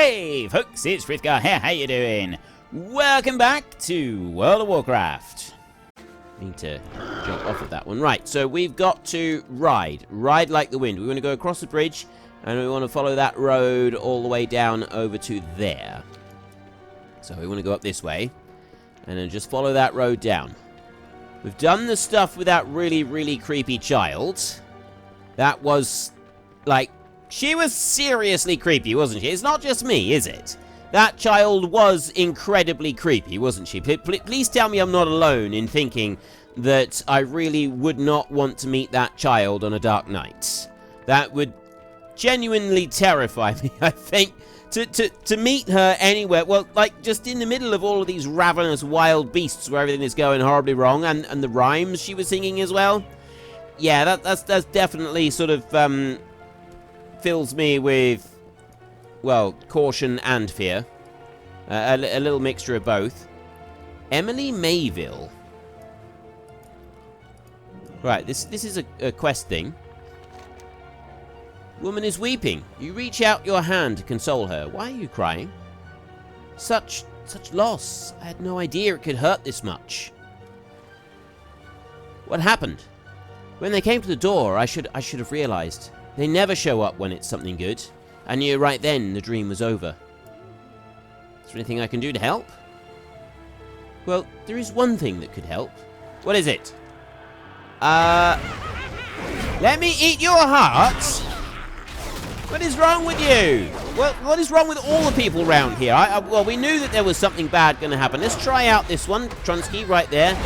Hey folks, it's Frith Guardians here, how you doing? Welcome back to World of Warcraft. Need to jump off of that one. Right, so we've got to ride like the wind. We want to go across the bridge, and we want to follow that road all the way down over to there. So we want to go up this way, and then just follow that road down. We've done the stuff with that really creepy child. That was, like, she was seriously creepy, wasn't she? It's not just me, is it? That child was incredibly creepy, wasn't she? Please tell me I'm not alone in thinking that I really would not want to meet that child on a dark night. That would genuinely terrify me, I think. To meet her anywhere, well, like, just in the middle of all of these ravenous wild beasts where everything is going horribly wrong, and the rhymes she was singing as well. Yeah, that's definitely sort of, fills me with, well, caution and fear. A little mixture of both. Emily Mayville. Right, this is a quest thing. Woman is weeping. You reach out your hand to console her. Why are you crying? Such loss. I had no idea it could hurt this much. What happened? When they came to the door, I should have realized. They never show up when it's something good. I knew right then the dream was over. Is there anything I can do to help? Well, there is one thing that could help. What is it? Let me eat your heart? What is wrong with you? Well, what is wrong with all the people around here? Well, we knew that there was something bad going to happen. Let's try out this one. Trunsky, right there.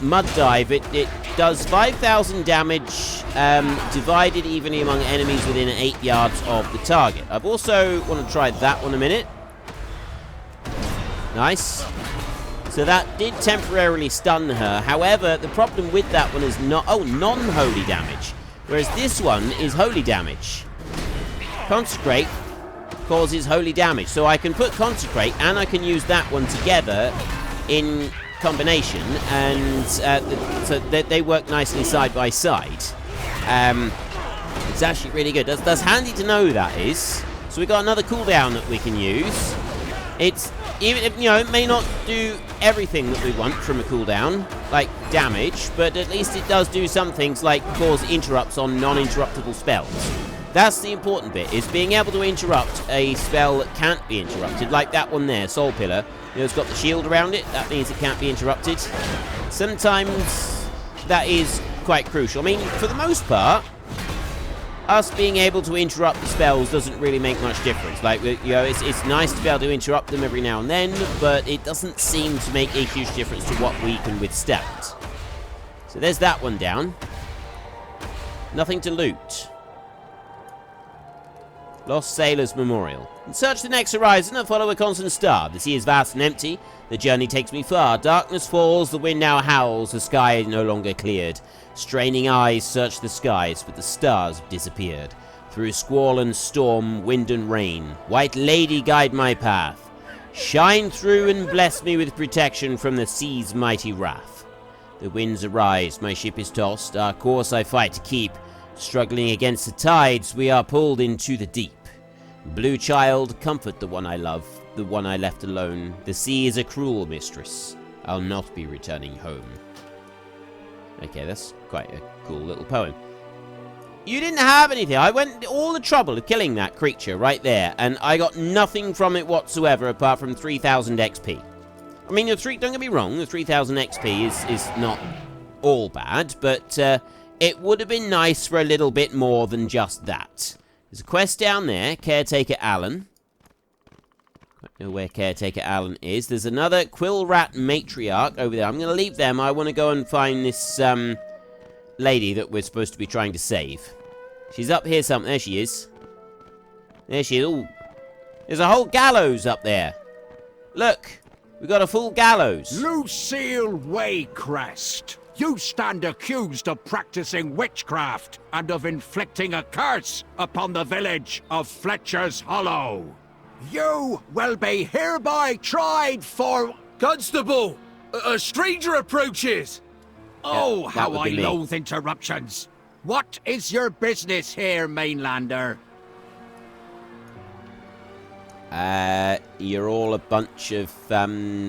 Mud Dive. It does 5,000 damage, divided evenly among enemies within 8 yards of the target. I've also want to try that one a minute. Nice. So that did temporarily stun her. However, the problem with that one is non-holy damage. Whereas this one is holy damage. Consecrate causes holy damage. So I can put Consecrate and I can use that one together in combination, and so they work nicely side by side. It's actually really good. That's handy to know, that is. So we've got another cooldown that we can use. It's, even if, you know, it may not do everything that we want from a cooldown, like damage, but at least it does do some things like cause interrupts on non-interruptible spells. That's the important bit, is being able to interrupt a spell that can't be interrupted, like that one there, Soul Pillar. You know, it's got the shield around it, that means it can't be interrupted. Sometimes that is quite crucial. I mean, for the most part, us being able to interrupt the spells doesn't really make much difference. Like, you know, it's nice to be able to interrupt them every now and then, but it doesn't seem to make a huge difference to what we can withstand. So there's that one down. Nothing to loot. Lost Sailor's Memorial. Search the next horizon and follow a constant star. The sea is vast and empty. The journey takes me far. Darkness falls, the wind now howls, the sky no longer cleared. Straining eyes search the skies, but the stars have disappeared. Through squall and storm, wind and rain, White Lady guide my path. Shine through and bless me with protection from the sea's mighty wrath. The winds arise, my ship is tossed, our course I fight to keep. Struggling against the tides, we are pulled into the deep. Blue child, comfort the one I love, the one I left alone. The sea is a cruel mistress. I'll not be returning home. Okay, that's quite a cool little poem. You didn't have anything. I went all the trouble of killing that creature right there, and I got nothing from it whatsoever apart from 3,000 XP. I mean, don't get me wrong, the 3,000 XP is not all bad, but it would have been nice for a little bit more than just that. There's a quest down there, Caretaker Alan. I don't know where Caretaker Alan is. There's another Quill Rat Matriarch over there. I'm going to leave them. I want to go and find this lady that we're supposed to be trying to save. She's up here somewhere. There she is. There she is. Ooh. There's a whole gallows up there. Look. We've got a full gallows. Lucille Waycrest. You stand accused of practicing witchcraft and of inflicting a curse upon the village of Fletcher's Hollow. You will be hereby tried for... Constable! A stranger approaches! Oh, how I me. loathe interruptions. What is your business here, Mainlander? You're all a bunch of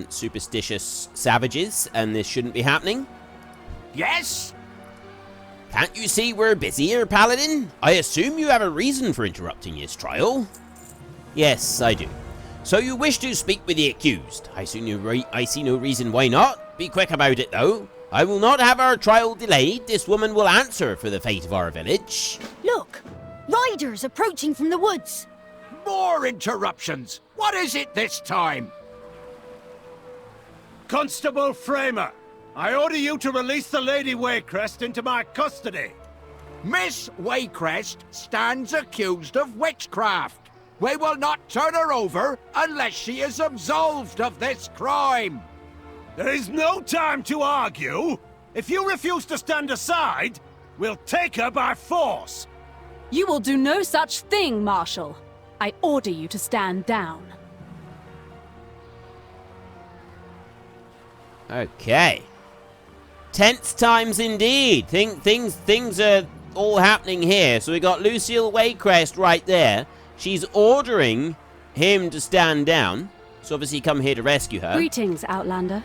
superstitious savages, and this shouldn't be happening. Yes? Can't you see we're busy here, Paladin? I assume you have a reason for interrupting his trial. Yes, I do. So you wish to speak with the accused. I see no reason why not. Be quick about it, though. I will not have our trial delayed. This woman will answer for the fate of our village. Look! Riders approaching from the woods! More interruptions! What is it this time? Constable Framer, I order you to release the Lady Waycrest into my custody. Miss Waycrest stands accused of witchcraft. We will not turn her over unless she is absolved of this crime. There is no time to argue. If you refuse to stand aside, we'll take her by force. You will do no such thing, Marshal. I order you to stand down. Okay. Tense times indeed. Things are all happening here. So we got Lucille Waycrest right there. She's ordering him to stand down. So obviously come here to rescue her. Greetings, Outlander.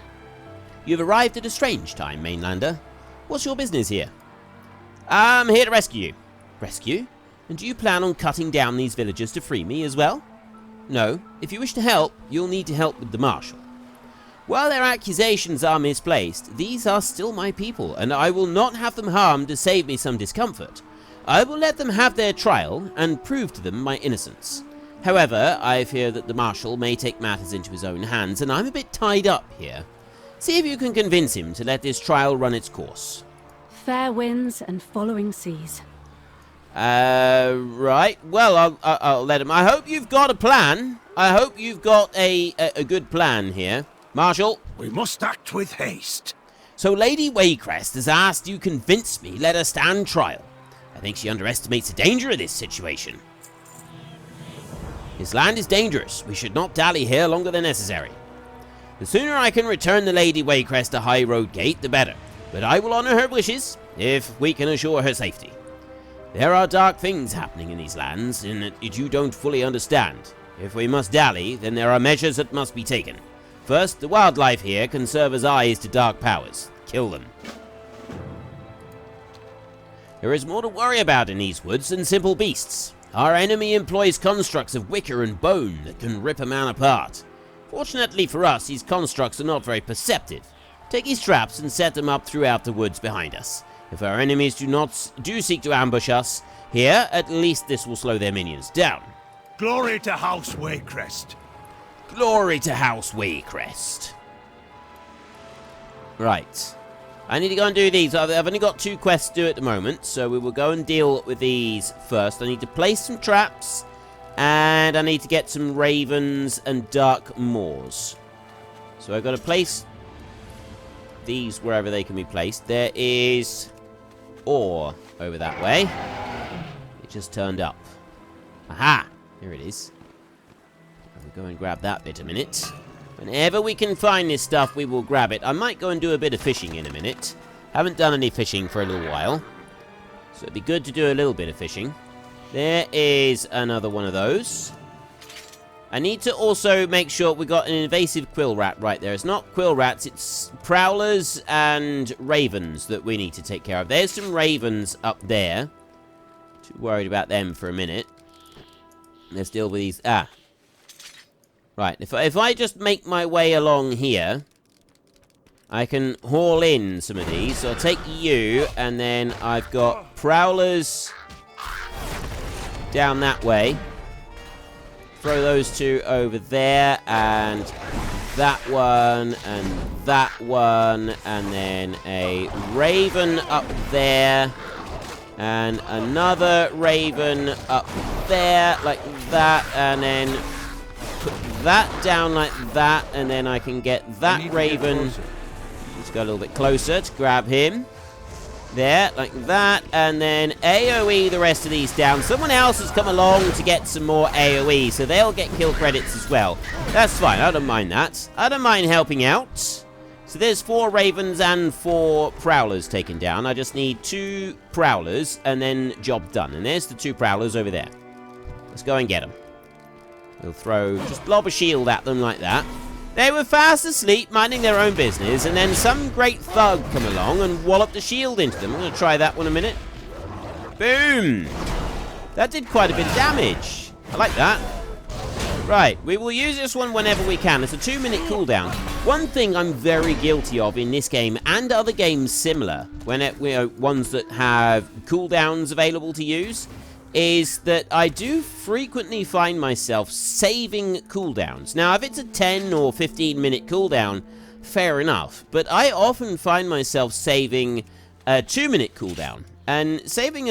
You've arrived at a strange time, Mainlander. What's your business here? I'm here to rescue you. Rescue? And do you plan on cutting down these villagers to free me as well? No. If you wish to help, you'll need to help with the Marshal. While their accusations are misplaced, these are still my people, and I will not have them harmed to save me some discomfort. I will let them have their trial and prove to them my innocence. However, I fear that the Marshal may take matters into his own hands, and I'm a bit tied up here. See if you can convince him to let this trial run its course. Fair winds and following seas. Right. Well, I'll let him. I hope you've got a plan. I hope you've got a good plan here. Marshal? We must act with haste. So Lady Waycrest has asked you convince me let her stand trial. I think she underestimates the danger of this situation. This land is dangerous. We should not dally here longer than necessary. The sooner I can return the Lady Waycrest to High Road Gate, the better. But I will honor her wishes, if we can assure her safety. There are dark things happening in these lands, in that you don't fully understand. If we must dally, then there are measures that must be taken. First, the wildlife here can serve as eyes to dark powers. Kill them. There is more to worry about in these woods than simple beasts. Our enemy employs constructs of wicker and bone that can rip a man apart. Fortunately for us, these constructs are not very perceptive. Take these traps and set them up throughout the woods behind us. If our enemies do seek to ambush us here, at least this will slow their minions down. Glory to House Waycrest. Glory to House Waycrest. Right. I need to go and do these. I've only got 2 quests to do at the moment, so we will go and deal with these first. I need to place some traps, and I need to get some ravens and dark moors. So I've got to place these wherever they can be placed. There is ore over that way. It just turned up. Aha! Here it is. We'll go and grab that bit a minute. Whenever we can find this stuff, we will grab it. I might go and do a bit of fishing in a minute. Haven't done any fishing for a little while. So it'd be good to do a little bit of fishing. There is another one of those. I need to also make sure we got an invasive quill rat right there. It's not quill rats, it's prowlers and ravens that we need to take care of. There's some ravens up there. Too worried about them for a minute. Let's deal with these. Ah. Right, if I just make my way along here, I can haul in some of these. So I'll take you, and then I've got prowlers down that way. Throw those 2 over there, and that one, and that one, and then a raven up there, and another raven up there, like that, and then put that down like that, and then I can get that raven. Let's go a little bit closer to grab him. There, like that, and then AoE the rest of these down. Someone else has come along to get some more AoE, so they'll get kill credits as well. That's fine, I don't mind that. I don't mind helping out. So there's 4 ravens and 4 prowlers taken down. I just need 2 prowlers, and then job done. And there's the 2 prowlers over there. Let's go and get them. We'll just lob a shield at them like that. They were fast asleep, minding their own business, and then some great thug come along and walloped the shield into them. I'm going to try that one a minute. Boom! That did quite a bit of damage. I like that. Right, we will use this one whenever we can. It's a 2-minute cooldown. One thing I'm very guilty of in this game and other games similar, ones that have cooldowns available to use, is that I do frequently find myself saving cooldowns. Now, if it's a 10 or 15-minute cooldown, fair enough. But I often find myself saving a 2-minute cooldown. And saving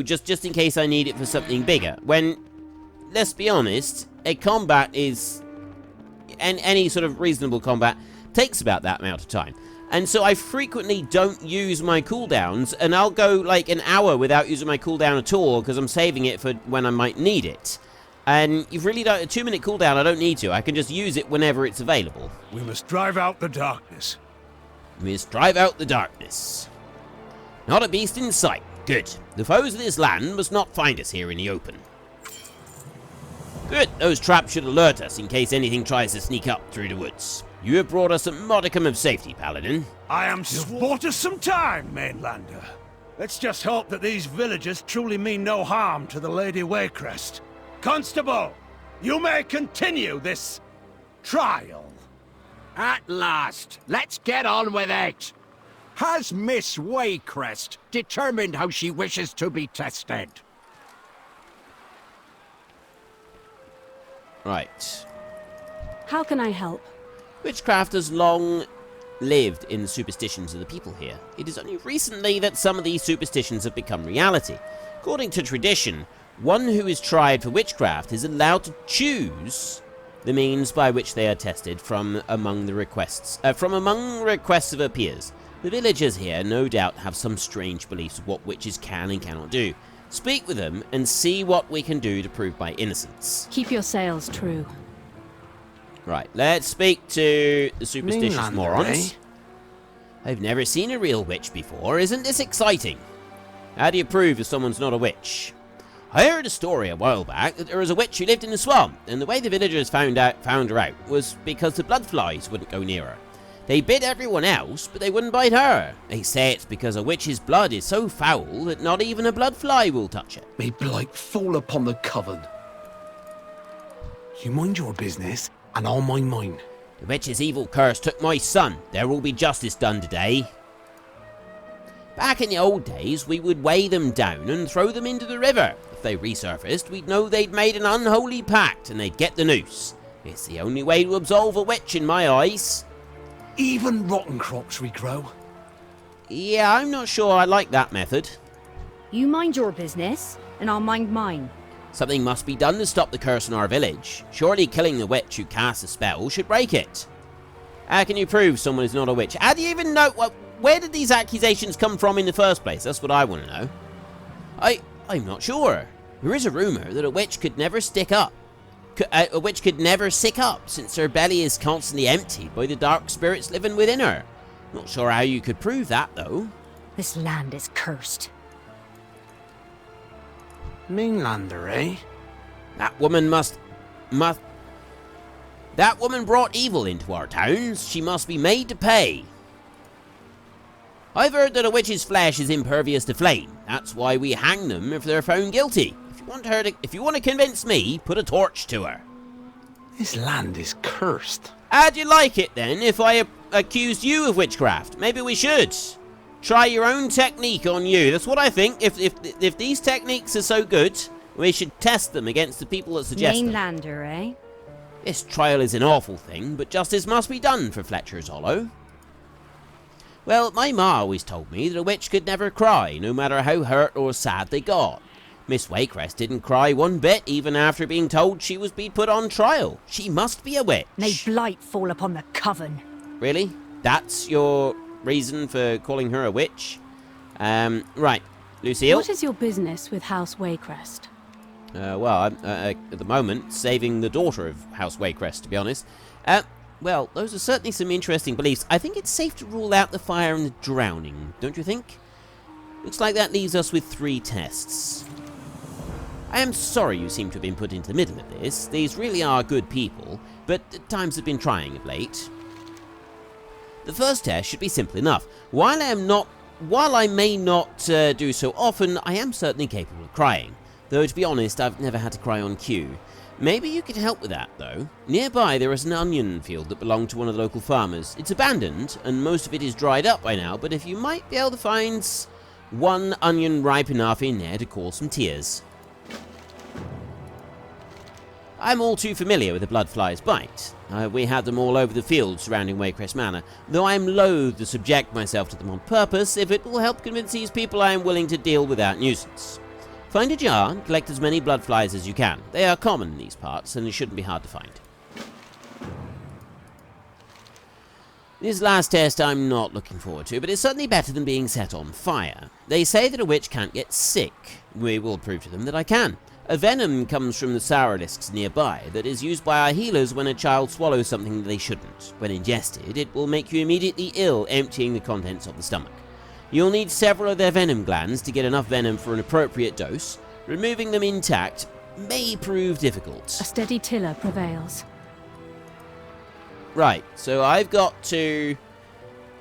just in case I need it for something bigger. When, let's be honest, a combat is, and any sort of reasonable combat, takes about that amount of time. And so I frequently don't use my cooldowns, and I'll go like an hour without using my cooldown at all, because I'm saving it for when I might need it. And you've really done a 2-minute cooldown, I don't need to. I can just use it whenever it's available. We must drive out the darkness. We must drive out the darkness. Not a beast in sight. Good. The foes of this land must not find us here in the open. Good. Those traps should alert us in case anything tries to sneak up through the woods. You have brought us a modicum of safety, Paladin. I am You've bought us some time, Mainlander. Let's just hope that these villagers truly mean no harm to the Lady Waycrest. Constable, you may continue this trial. At last, let's get on with it. Has Miss Waycrest determined how she wishes to be tested? Right. How can I help? Witchcraft has long lived in the superstitions of the people here. It is only recently that some of these superstitions have become reality. According to tradition, one who is tried for witchcraft is allowed to choose the means by which they are tested from among the requests of her peers. The villagers here no doubt have some strange beliefs of what witches can and cannot do. Speak with them and see what we can do to prove my innocence. Keep your sails true. Right, let's speak to the superstitious morons. I've never seen a real witch before. Isn't this exciting? How do you prove if someone's not a witch? I heard a story a while back that there was a witch who lived in the swamp, and the way the villagers found her out was because the bloodflies wouldn't go near her. They bit everyone else, but they wouldn't bite her. They say it's because a witch's blood is so foul that not even a bloodfly will touch it. May blight fall upon the coven. You mind your business, and I'll mind mine. The witch's evil curse took my son. There will be justice done today. Back in the old days, we would weigh them down and throw them into the river. If they resurfaced, we'd know they'd made an unholy pact and they'd get the noose. It's the only way to absolve a witch in my eyes. Even rotten crops regrow. Yeah, I'm not sure I like that method. You mind your business, and I'll mind mine. Something must be done to stop the curse in our village. Surely killing the witch who casts a spell should break it. How can you prove someone is not a witch? How do you even know? Where did these accusations come from in the first place? That's what I want to know. I'm not sure. There is a rumor that a witch could never stick up. A witch could never sick up, since her belly is constantly emptied by the dark spirits living within her. Not sure how you could prove that, though. This land is cursed. Mainlander, eh? That woman That woman brought evil into our towns. She must be made to pay. I've heard that a witch's flesh is impervious to flame. That's why we hang them if they're found guilty. If you want to convince me, put a torch to her. This land is cursed. How'd you like it then if I accused you of witchcraft? Maybe we should. Try your own technique on you. That's what I think. If these techniques are so good, we should test them against the people that suggest them. Mainlander, eh? This trial is an awful thing, but justice must be done for Fletcher's Hollow. Well, my ma always told me that a witch could never cry, no matter how hurt or sad they got. Miss Waycrest didn't cry one bit, even after being told she was being put on trial. She must be a witch. May blight fall upon the coven. Really? That's your reason for calling her a witch? Right. Lucille? What is your business with House Waycrest? Well, I'm, at the moment, saving the daughter of House Waycrest, to be honest. Well, those are certainly some interesting beliefs. I think it's safe to rule out the fire and the drowning, don't you think? Looks like that leaves us with 3 tests. I am sorry you seem to have been put into the middle of this. These really are good people, but times have been trying of late. The first test should be simple enough. While I may not do so often, I am certainly capable of crying. Though, to be honest, I've never had to cry on cue. Maybe you could help with that, though. Nearby, there is an onion field that belonged to one of the local farmers. It's abandoned, and most of it is dried up by now, but if you might be able to find one onion ripe enough in there to cause some tears. I'm all too familiar with the bloodfly's bite. We had them all over the fields surrounding Waycrest Manor, though I am loath to subject myself to them on purpose. If it will help convince these people, I am willing to deal without nuisance. Find a jar and collect as many bloodflies as you can. They are common in these parts, and they shouldn't be hard to find. This last test I'm not looking forward to, but it's certainly better than being set on fire. They say that a witch can't get sick. We will prove to them that I can. A venom comes from the sourlisks nearby that is used by our healers when a child swallows something that they shouldn't. When ingested, it will make you immediately ill, emptying the contents of the stomach. You'll need several of their venom glands to get enough venom for an appropriate dose. Removing them intact may prove difficult. A steady tiller prevails. Right, so I've got to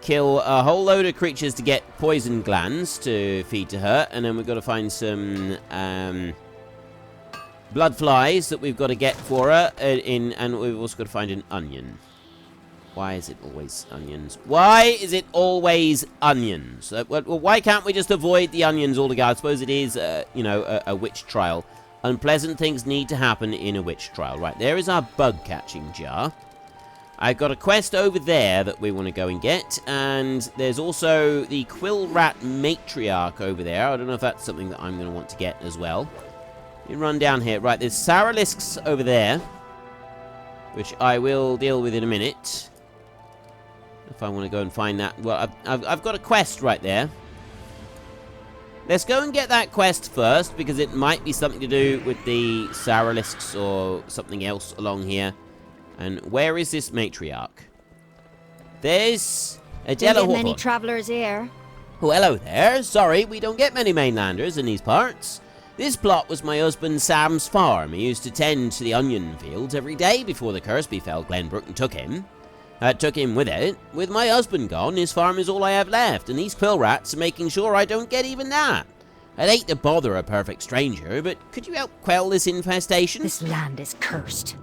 kill a whole load of creatures to get poison glands to feed to her, and then we've got to find some blood flies that we've got to get for her, and we've also got to find an onion. Why is it always onions? Why is it always onions? Well, why can't we just avoid the onions altogether? I suppose it is, you know, a witch trial. Unpleasant things need to happen in a witch trial. Right, there is our bug-catching jar. I've got a quest over there that we want to go and get, and there's also the quill rat matriarch over there. I don't know if that's something that I'm going to want to get as well. You run down here. Right, there's sourlisks over there, which I will deal with in a minute. If I want to go and find that. Well, I've got a quest right there. Let's go and get that quest first, because it might be something to do with the sourlisks or something else along here. And where is this matriarch? There's Adela Don't get many Hawthorne. travellers here. Oh, hello there. Sorry, we don't get many mainlanders in these parts. This plot was my husband Sam's farm. He used to tend to the onion fields every day before the curse befell Glenbrook and took him. Took him with it. With my husband gone, his farm is all I have left, and these quill rats are making sure I don't get even that. I'd hate to bother a perfect stranger, but could you help quell this infestation? This land is cursed.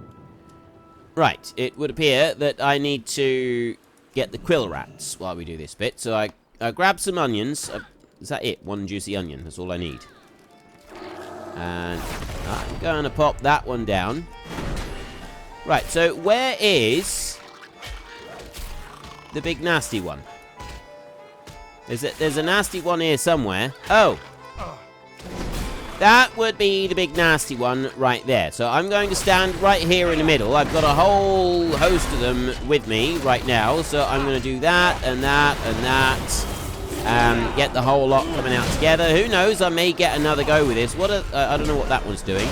Right, it would appear that I need to get the quill rats while we do this bit. So I grab some onions. Is that it? One juicy onion. That's all I need. And I'm going to pop that one down. Right, so where is the big nasty one? There's a nasty one here somewhere. Oh! That would be the big nasty one right there. So I'm going to stand right here in the middle. I've got a whole host of them with me right now. So I'm going to do that and that and that. Get the whole lot coming out together. Who knows? I may get another go with this. I don't know what that one's doing.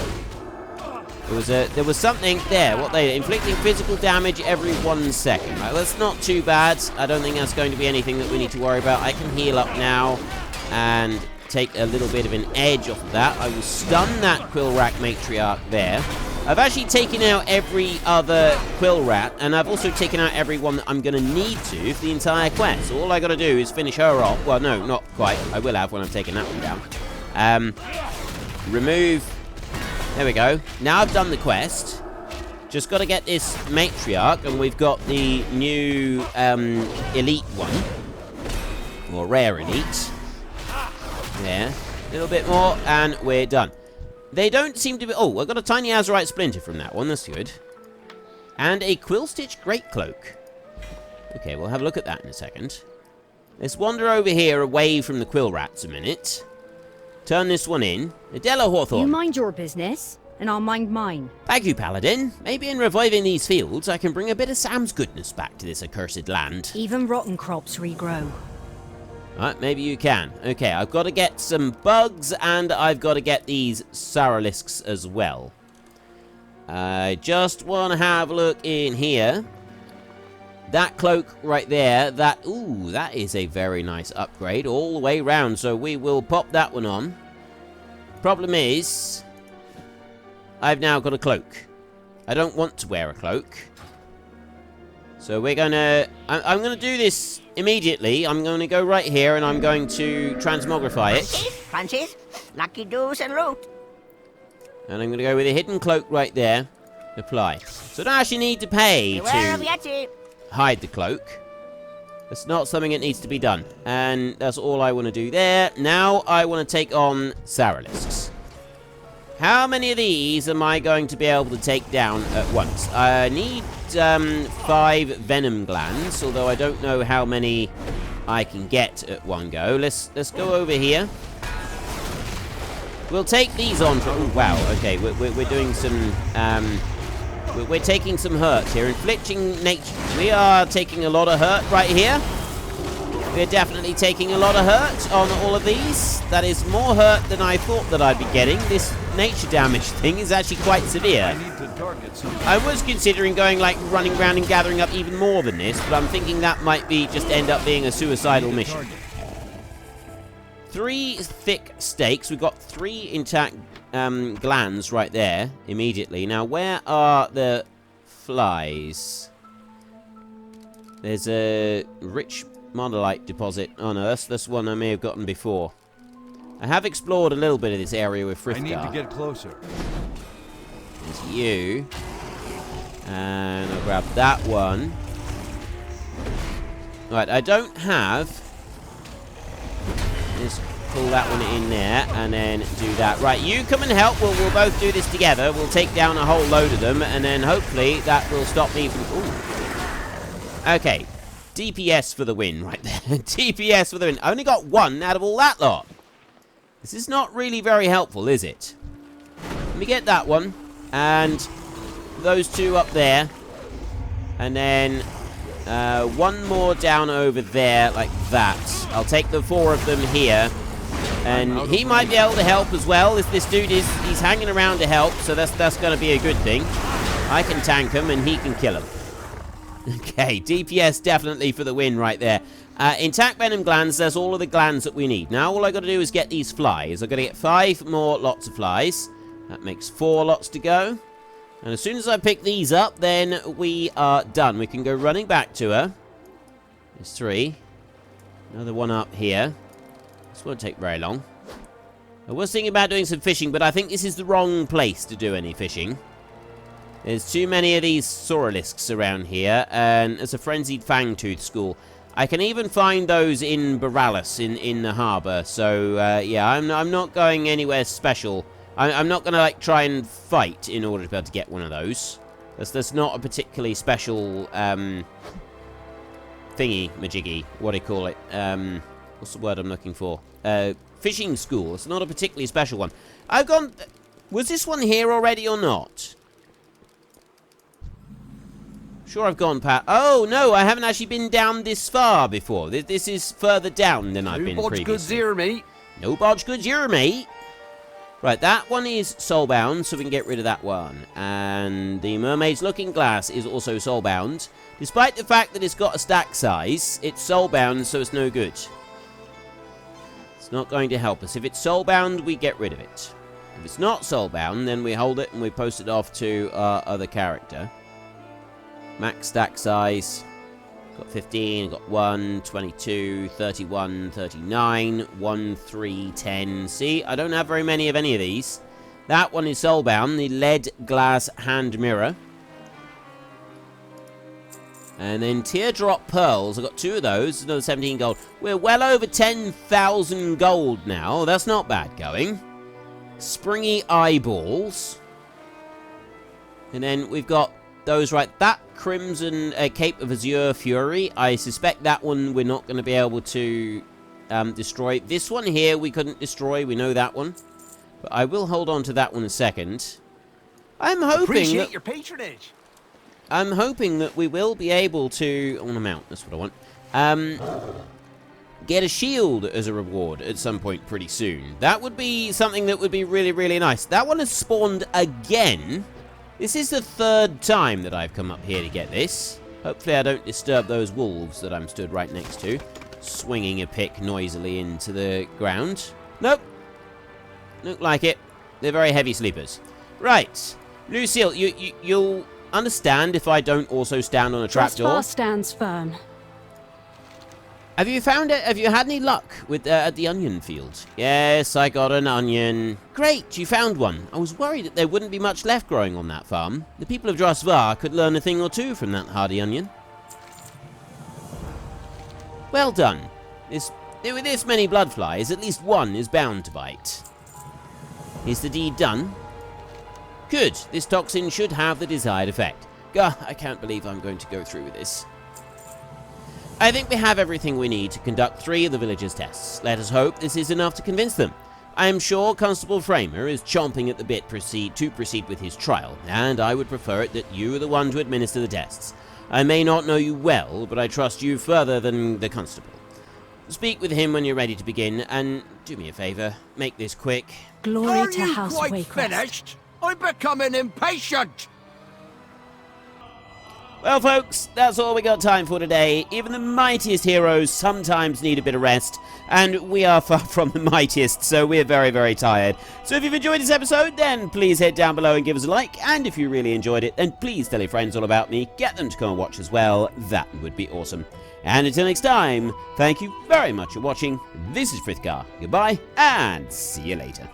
There was something there. What they inflicting physical damage every 1 second. Right, that's not too bad. I don't think that's going to be anything that we need to worry about. I can heal up now and take a little bit of an edge off of that. I will stun that quill rat matriarch there. I've actually taken out every other quill rat, and I've also taken out every one that I'm going to need to for the entire quest. So all I got to do is finish her off. Well, no, not quite. I will have when I've taken that one down. Remove. There we go. Now I've done the quest. Just got to get this matriarch, and we've got the new elite one. Or rare elite. There. A little bit more, and we're done. They don't seem to be... Oh, I've got a tiny azurite splinter from that one. That's good. And a quill-stitched greatcloak. Okay, we'll have a look at that in a second. Let's wander over here away from the quill rats a minute. Turn this one in. Adela Hawthorne. You mind your business, and I'll mind mine. Thank you, Paladin. Maybe in reviving these fields, I can bring a bit of Sam's goodness back to this accursed land. Even rotten crops regrow. Right, maybe you can. Okay, I've got to get some bugs, and I've got to get these sourlisks as well. I just want to have a look in here. That cloak right there, ooh, that is a very nice upgrade all the way round, so we will pop that one on. Problem is, I've now got a cloak. I don't want to wear a cloak. So we're gonna... I'm gonna do this immediately. I'm gonna go right here and I'm going to transmogrify it. Punches, lucky doos and loot. And I'm gonna go with a hidden cloak right there. Apply. So I don't actually need to pay Beware of to Yeti. hide the cloak. That's not something that needs to be done. And that's all I want to do there. Now I want to take on Saralisks. How many of these am I going to be able to take down at once? I need 5 venom glands, although I don't know how many I can get at one go. Let's go over here. We'll take these on for... Oh, wow, okay, we're doing some... we're taking some hurt here. Inflicting nature... We are taking a lot of hurt right here. We're definitely taking a lot of hurt on all of these. That is more hurt than I thought that I'd be getting. This nature damage thing is actually quite severe. I was considering going, like, running around and gathering up even more than this, but I'm thinking that might be just end up being a suicidal mission. 3 thick stakes. We've got 3 intact glands right there immediately. Now, where are the flies? There's a rich monolite deposit. Oh no, that's this one I may have gotten before. I have explored a little bit of this area with Frith Guardians. I need to get closer. There's you. And I'll grab that one. Right, I don't have... Just pull that one in there and then do that. Right, you come and help. We'll both do this together. We'll take down a whole load of them and then hopefully that will stop me from... Ooh. Okay. DPS for the win right there. DPS for the win. I only got 1 out of all that lot. This is not really very helpful, is it? Let me get that one. And those 2 up there. And then 1 more down over there like that. I'll take the 4 of them here. And he might be able to help as well. If this dude he's hanging around to help. So that's going to be a good thing. I can tank him and he can kill him. Okay, DPS definitely for the win right there. Intact venom glands, there's all of the glands that we need. Now all I got to do is get these flies. I've got to get 5 more lots of flies. That makes 4 lots to go. And as soon as I pick these up, then we are done. We can go running back to her. There's 3. Another one up here. This won't take very long. I was thinking about doing some fishing, but I think this is the wrong place to do any fishing. There's too many of these Sauralisks around here, and there's a Frenzied Fangtooth school. I can even find those in Boralis, in the harbour. So, yeah, I'm not going anywhere special. I'm not going to, like, try and fight in order to be able to get one of those. That's not a particularly special, thingy-majiggy. What do you call it? What's the word I'm looking for? Fishing school. It's not a particularly special one. I've gone... Was this one here already or not? Sure, I've gone past... Oh, no, I haven't actually been down this far before. This is further down than I've been previously. No bodge goods here, mate. No bodge goods here, mate. Right, that one is soulbound, so we can get rid of that one. And the Mermaid's Looking Glass is also soulbound. Despite the fact that it's got a stack size, it's soulbound, so it's no good. It's not going to help us. If it's soulbound, we get rid of it. If it's not soulbound, then we hold it and we post it off to our other character. Max stack size. Got 15, got 1, 22, 31, 39, 1, 3, 10. See, I don't have very many of any of these. That one is soulbound, the lead glass hand mirror. And then teardrop pearls. I've got 2 of those, another 17 gold. We're well over 10,000 gold now. That's not bad going. Springy eyeballs. And then we've got those right. That Crimson Cape of Azure Fury. I suspect that one we're not going to be able to destroy. This one here we couldn't destroy. We know that one. But I will hold on to that one a second. I'm hoping Appreciate your patronage. I'm hoping that we will be able to... I want to mount. That's what I want. Get a shield as a reward at some point pretty soon. That would be something that would be really, really nice. That one has spawned again. This is the 3rd time that I've come up here to get this. Hopefully I don't disturb those wolves that I'm stood right next to, swinging a pick noisily into the ground. Nope. Look like it. They're very heavy sleepers. Right. Lucille, you'll understand if I don't also stand on a trapdoor. Trustbar stands firm. Have you found it? Have you had any luck with at the onion field? Yes, I got an onion. Great, you found one. I was worried that there wouldn't be much left growing on that farm. The people of Drosvar could learn a thing or two from that hardy onion. Well done. With this many bloodflies, at least one is bound to bite. Is the deed done? Good. This toxin should have the desired effect. Gah, I can't believe I'm going to go through with this. I think we have everything we need to conduct 3 of the villagers' tests. Let us hope this is enough to convince them. I am sure Constable Framer is chomping at the bit to proceed with his trial, and I would prefer it that you are the one to administer the tests. I may not know you well, but I trust you further than the constable. Speak with him when you're ready to begin, and do me a favour, make this quick. Glory Are to you House quite Waycrest. finished? I'm becoming impatient. Well, folks, that's all we got time for today. Even the mightiest heroes sometimes need a bit of rest, and we are far from the mightiest, so we're very, very tired. So if you've enjoyed this episode, then please head down below and give us a like, and if you really enjoyed it, then please tell your friends all about me. Get them to come and watch as well. That would be awesome. And until next time, thank you very much for watching. This is Frith Guardians. Goodbye, and see you later.